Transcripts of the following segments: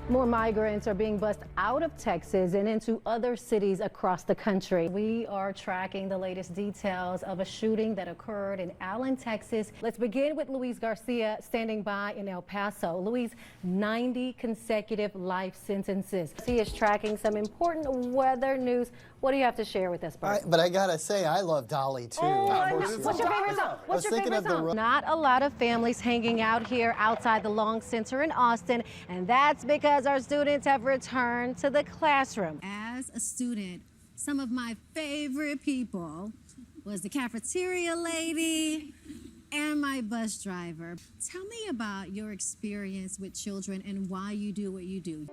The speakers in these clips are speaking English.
More migrants are being bused out of Texas and into other cities across the country. We are tracking the latest details of a shooting that occurred in Allen, Texas. Let's begin with Luis Garcia standing by in El Paso. Luis, 90 consecutive life sentences. He is tracking some important weather news. What do you have to share with us, Bert? But I gotta say, I love Dolly too. What's your favorite song? What's your favorite song? Not a lot of families hanging out here outside the Long Center in Austin, and that's because our students have returned to the classroom. As a student, some of my favorite people was the cafeteria lady and my bus driver. Tell me about your experience with children and why you do what you do.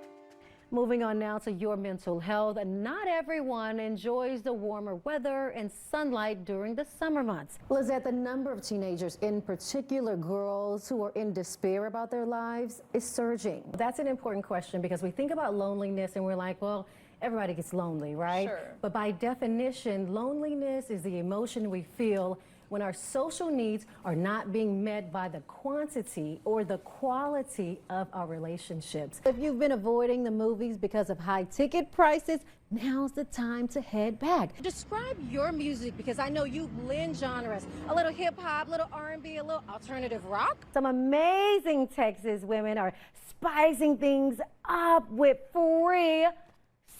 Moving on now to your mental health. Not everyone enjoys the warmer weather and sunlight during the summer months. Lizette, the number of teenagers, in particular girls, who are in despair about their lives is surging. That's an important question because we think about loneliness and we're like, well, everybody gets lonely, right? Sure. But by definition, loneliness is the emotion we feel when our social needs are not being met by the quantity or the quality of our relationships. If you've been avoiding the movies because of high ticket prices, now's the time to head back. Describe your music, because I know you blend genres. A little hip hop, a little R&B, a little alternative rock. Some amazing Texas women are spicing things up with free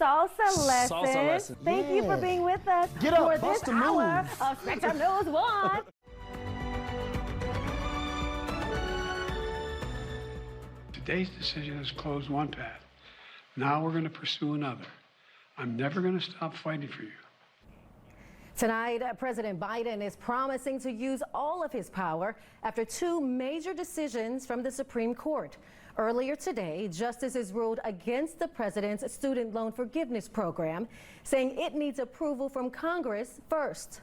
salsa lessons. Thank you for being with us for this hour of Spectrum News 1. Today's decision has closed one path. Now we're going to pursue another. I'm never going to stop fighting for you. Tonight, President Biden is promising to use all of his power after two major decisions from the Supreme Court. Earlier today, justices ruled against the president's student loan forgiveness program, saying it needs approval from Congress first.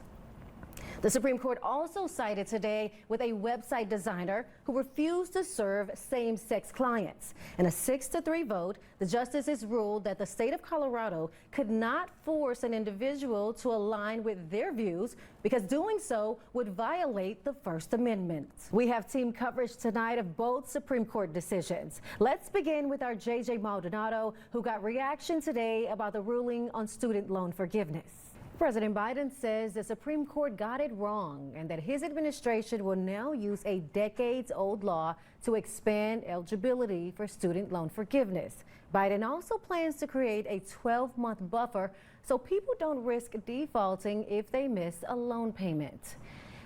The Supreme Court also sided today with a website designer who refused to serve same-sex clients. In a 6-3 vote, the justices ruled that the state of Colorado could not force an individual to align with their views because doing so would violate the First Amendment. We have team coverage tonight of both Supreme Court decisions. Let's begin with our JJ Maldonado, who got reaction today about the ruling on student loan forgiveness. President Biden says the Supreme Court got it wrong and that his administration will now use a decades-old law to expand eligibility for student loan forgiveness. Biden also plans to create a 12-month buffer so people don't risk defaulting if they miss a loan payment.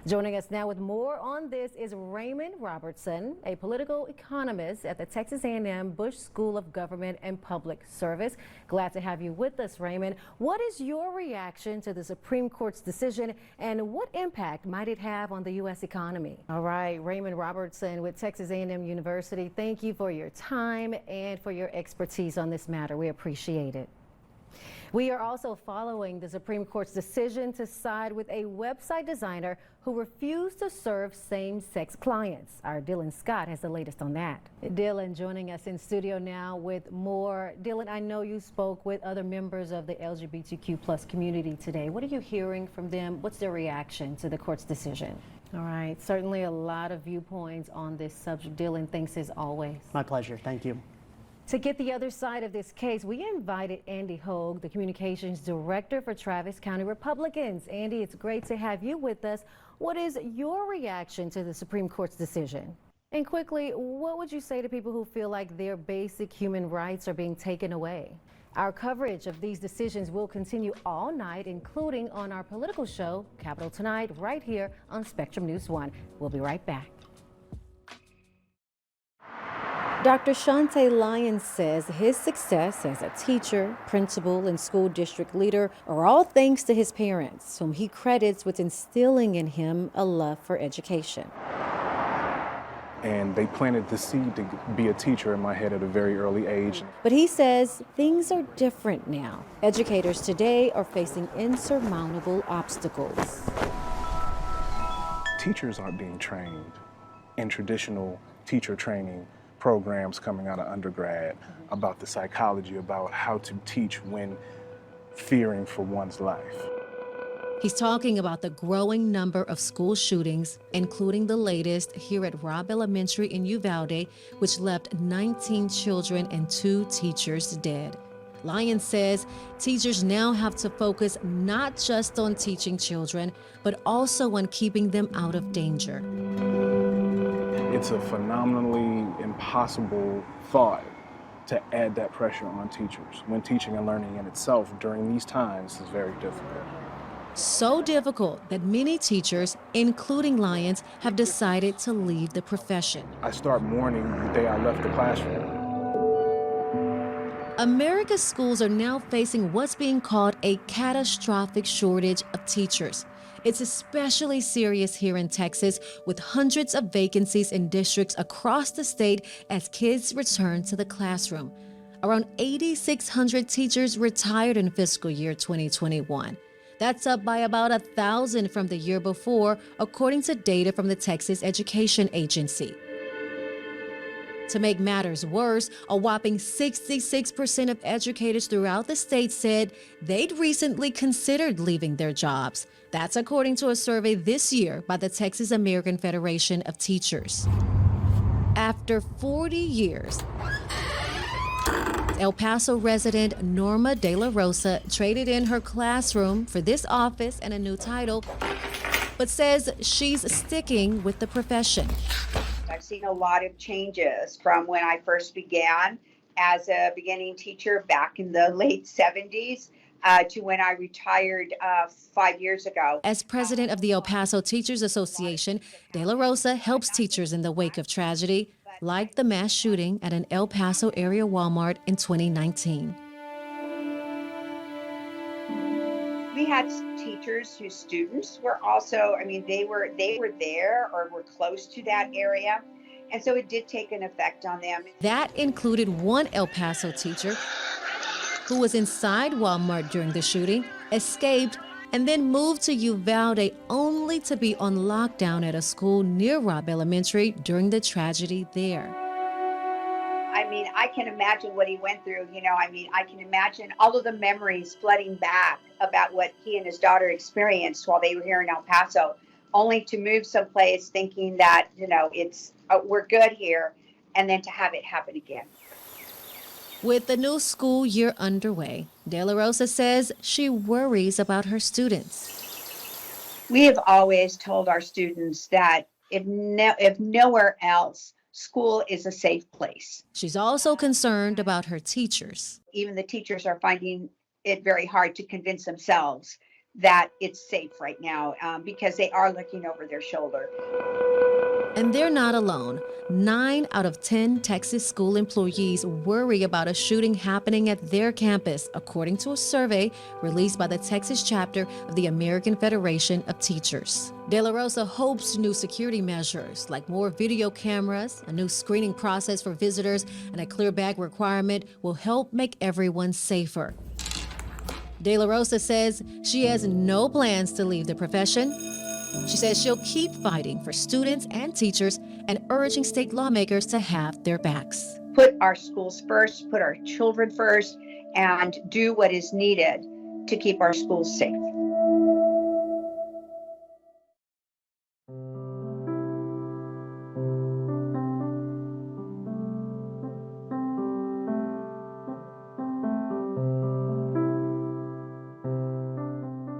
Joining us now with more on this is Raymond Robertson, a political economist at the Texas A&M Bush School of Government and Public Service. Glad to have you with us, Raymond. What is your reaction to the Supreme Court's decision, and what impact might it have on the U.S. economy? All right, Raymond Robertson with Texas A&M University, thank you for your time and for your expertise on this matter. We appreciate it. We are also following the Supreme Court's decision to side with a website designer who refused to serve same-sex clients. Our Dylan Scott has the latest on that. Dylan joining us in studio now with more. Dylan, I know you spoke with other members of the LGBTQ+ community today. What are you hearing from them? What's their reaction to the court's decision? All right, certainly a lot of viewpoints on this subject. Dylan, thanks as always. My pleasure, thank you. To get the other side of this case, we invited Andy Hogue, the communications director for Travis County Republicans. Andy, it's great to have you with us. What is your reaction to the Supreme Court's decision? And quickly, what would you say to people who feel like their basic human rights are being taken away? Our coverage of these decisions will continue all night, including on our political show, Capital Tonight, right here on Spectrum News 1. We'll be right back. Dr. Shante Lyons says his success as a teacher, principal, and school district leader are all thanks to his parents, whom he credits with instilling in him a love for education. And they planted the seed to be a teacher in my head at a very early age. But he says things are different now. Educators today are facing insurmountable obstacles. Teachers aren't being trained in traditional teacher training programs coming out of undergrad about the psychology, about how to teach when fearing for one's life. He's talking about the growing number of school shootings, including the latest here at Robb Elementary in Uvalde, which left 19 children and 2 teachers dead. Lyons says teachers now have to focus not just on teaching children, but also on keeping them out of danger. It's a phenomenally impossible thought to add that pressure on teachers when teaching and learning in itself during these times is very difficult. So difficult that many teachers, including Lyons, have decided to leave the profession. I start mourning the day I left the classroom. America's schools are now facing what's being called a catastrophic shortage of teachers. It's especially serious here in Texas, with hundreds of vacancies in districts across the state as kids return to the classroom. Around 8,600 teachers retired in fiscal year 2021. That's up by about 1,000 from the year before, according to data from the Texas Education Agency. To make matters worse, a whopping 66% of educators throughout the state said they'd recently considered leaving their jobs. That's according to a survey this year by the Texas American Federation of Teachers. After 40 years, El Paso resident Norma De La Rosa traded in her classroom for this office and a new title, but says she's sticking with the profession. I've seen a lot of changes from when I first began as a beginning teacher back in the late 70s to when I retired 5 years ago. As president of the El Paso Teachers Association, De La Rosa helps teachers in the wake of tragedy, like the mass shooting at an El Paso area Walmart in 2019. We had teachers whose students were also, they were there or were close to that area. And so it did take an effect on them. That included one El Paso teacher who was inside Walmart during the shooting, escaped, and then moved to Uvalde only to be on lockdown at a school near Robb Elementary during the tragedy there. I can imagine what he went through. I can imagine all of the memories flooding back about what he and his daughter experienced while they were here in El Paso, only to move someplace thinking that, we're good here, and then to have it happen again. With the new school year underway, De La Rosa says she worries about her students. We have always told our students that if nowhere else, school is a safe place. She's also concerned about her teachers. Even the teachers are finding it very hard to convince themselves that it's safe right now because they are looking over their shoulder. And they're not alone. 9 out of 10 Texas school employees worry about a shooting happening at their campus, according to a survey released by the Texas chapter of the American Federation of Teachers. De La Rosa hopes new security measures like more video cameras, a new screening process for visitors, and a clear bag requirement will help make everyone safer. De La Rosa says she has no plans to leave the profession. She says she'll keep fighting for students and teachers and urging state lawmakers to have their backs. Put our schools first, put our children first, and do what is needed to keep our schools safe.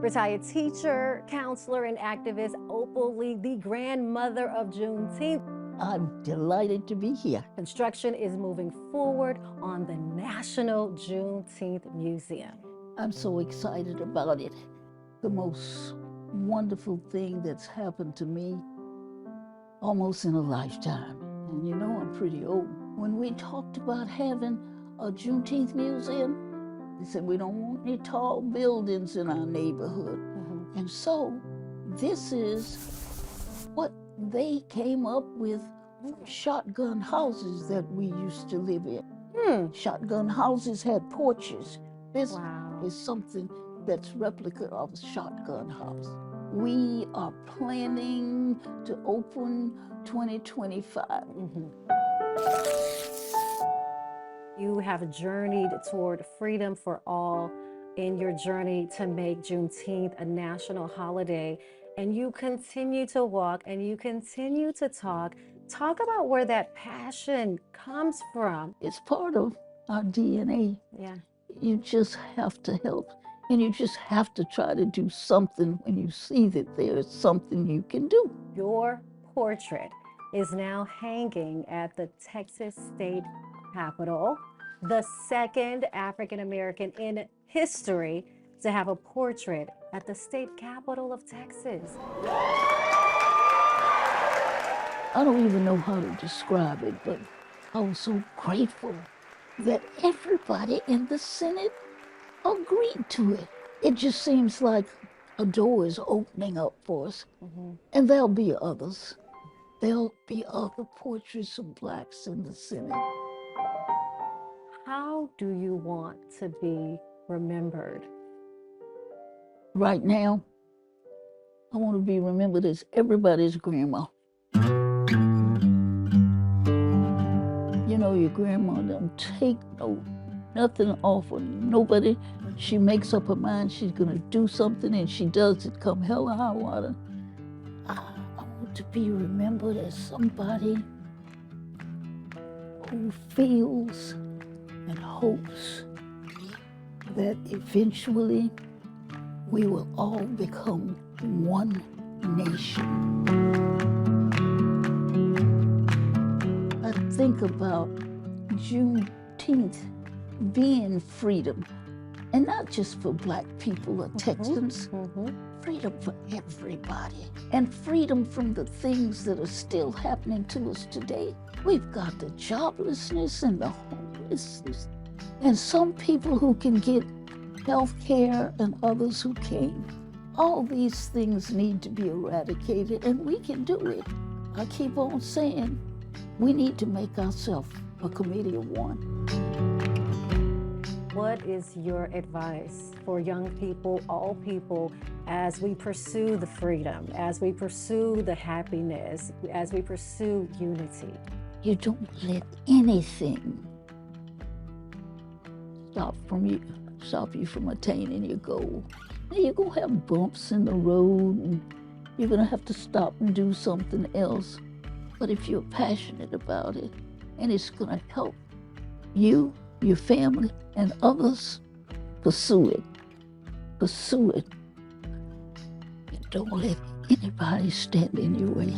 Retired teacher, counselor, and activist Opal Lee, the grandmother of Juneteenth. I'm delighted to be here. Construction is moving forward on the National Juneteenth Museum. I'm so excited about it. The most wonderful thing that's happened to me almost in a lifetime. And you know, I'm pretty old. When we talked about having a Juneteenth museum, they said we don't want any tall buildings in our neighborhood. And so this is what they came up with, shotgun houses that we used to live in. Shotgun houses had porches. This is something that's replica of a shotgun house. We are planning to open 2025. You have journeyed toward freedom for all in your journey to make Juneteenth a national holiday, and you continue to walk and you continue to talk. Talk about where that passion comes from. It's part of our DNA. Yeah. You just have to help. And you just have to try to do something when you see that there's something you can do. Your portrait is now hanging at the Texas State Capitol, the second African American in history to have a portrait at the state capitol of Texas. I don't even know how to describe it, but I was so grateful that everybody in the Senate agreed to it. It just seems like a door is opening up for us. And there'll be others. There'll be other portraits of Blacks in the Senate. How do you want to be remembered? Right now, I want to be remembered as everybody's grandma. You know, your grandma don't take nothing off of nobody. She makes up her mind she's gonna do something and she does it come hell or high water. I want to be remembered as somebody who feels and hopes that eventually we will all become one nation. I think about Juneteenth being freedom, and not just for Black people or Texans, freedom for everybody, and freedom from the things that are still happening to us today. We've got the joblessness and the homelessness, and some people who can get health care and others who can't. All these things need to be eradicated, and we can do it. I keep on saying, we need to make ourselves a committee of one. What is your advice for young people, all people, as we pursue the freedom, as we pursue the happiness, as we pursue unity? You don't let anything stop you from attaining your goal. Now, you're gonna have bumps in the road, and you're gonna have to stop and do something else. But if you're passionate about it, and it's gonna help you, your family, and others, pursue it. Pursue it. And don't let anybody stand in your way.